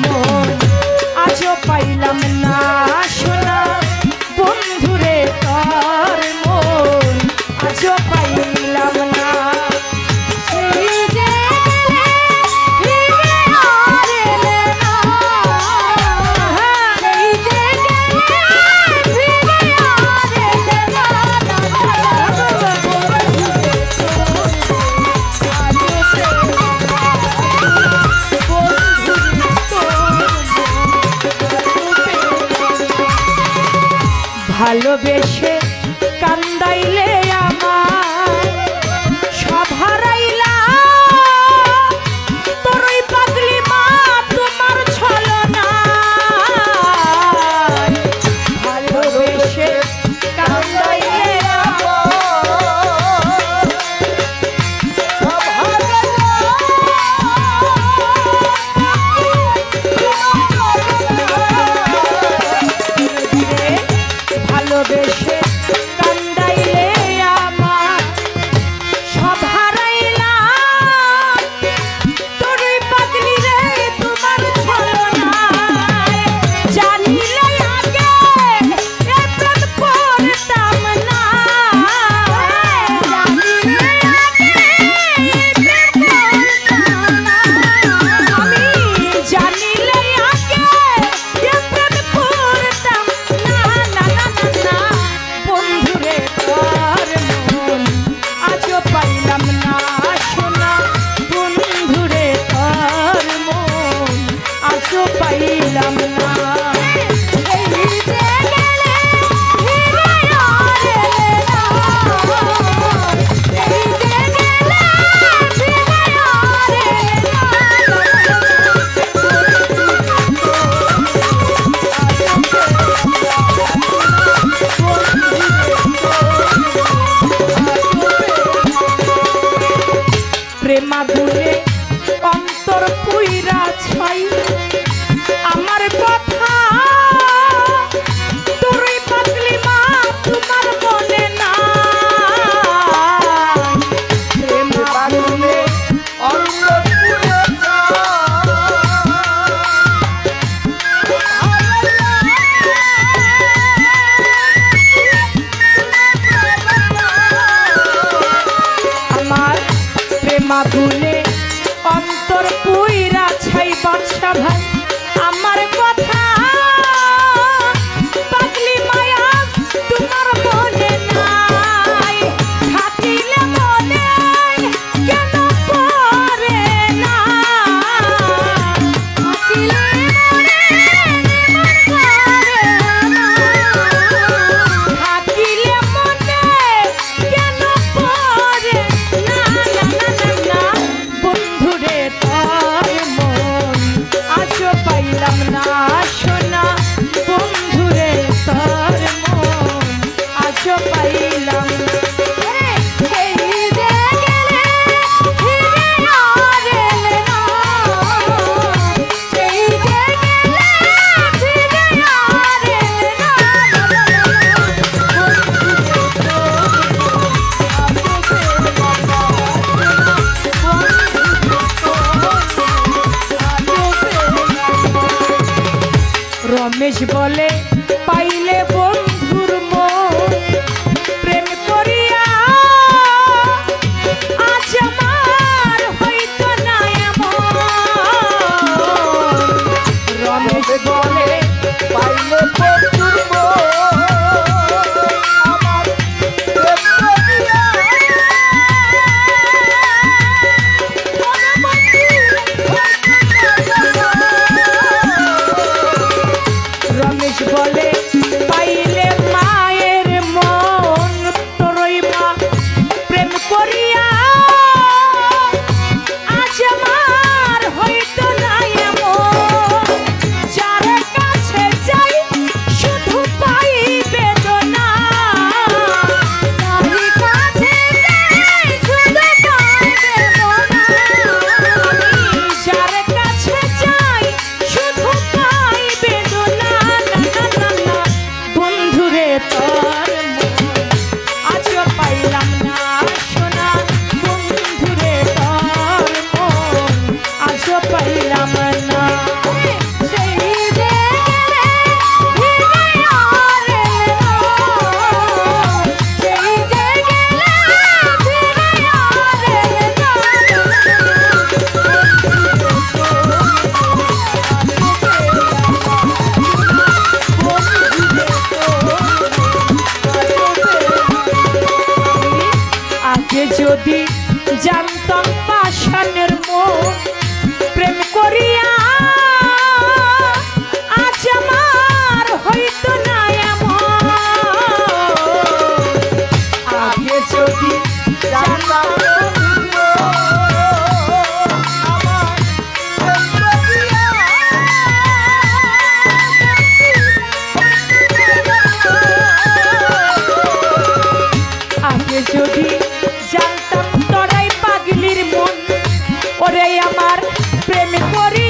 মন আজও পাইলাম না সোনা বন্ধুরে তোর মন আজও পাইলাম না ভালোবেসে কান্দাইলে আমার সব হারাইলা তোর ওই পাগলি মা তোমার ছলনা ভালোবেসে কান্দাইলে ভালোবেসে কান্দাইলে আমার সব হারাইলা তোর ওই পাগলি রে তোমার ছলনায় জানিলে আগে এ প্রেম করতাম না জানিলে আগে এ প্রেম করতাম না আমি জানিলে আগে এ প্রেম করতাম না না না বন্ধুরে তোর মন আজও পাইলাম না সোনা বন্ধুরে তোর মন আজও পাইলাম না প্রেমাগুনে অন্তর পুইরা ছয় আমার কথা তোর ওই পাগলি মা তোমার মনে না প্রেমাগুনে অন্তর পুইরা আমার প্রেমাগুনে অন্তর পুইরা ছাই বাদশা ভাই আমার কথা পাগলি মায়া তোমার মনে নাই থাকিলে মনে কেন পড়ে না থাকিলে মনে নিমন করে না থাকিলে মনে কেন পড়ে না বন্ধুরে তোর মন আজও পাইলাম না সোনা বন্ধুরে তোর মন আজও পাইলাম না রমেশ বলে পাইলে বন্ধুর মন প্রেম করিয়া আজ আমার হইতো না এমন রমেশ বলে পাইলে বন্ধুর মন আমার প্রেম করিয়া রমেশ বলে পাই প্রেম করি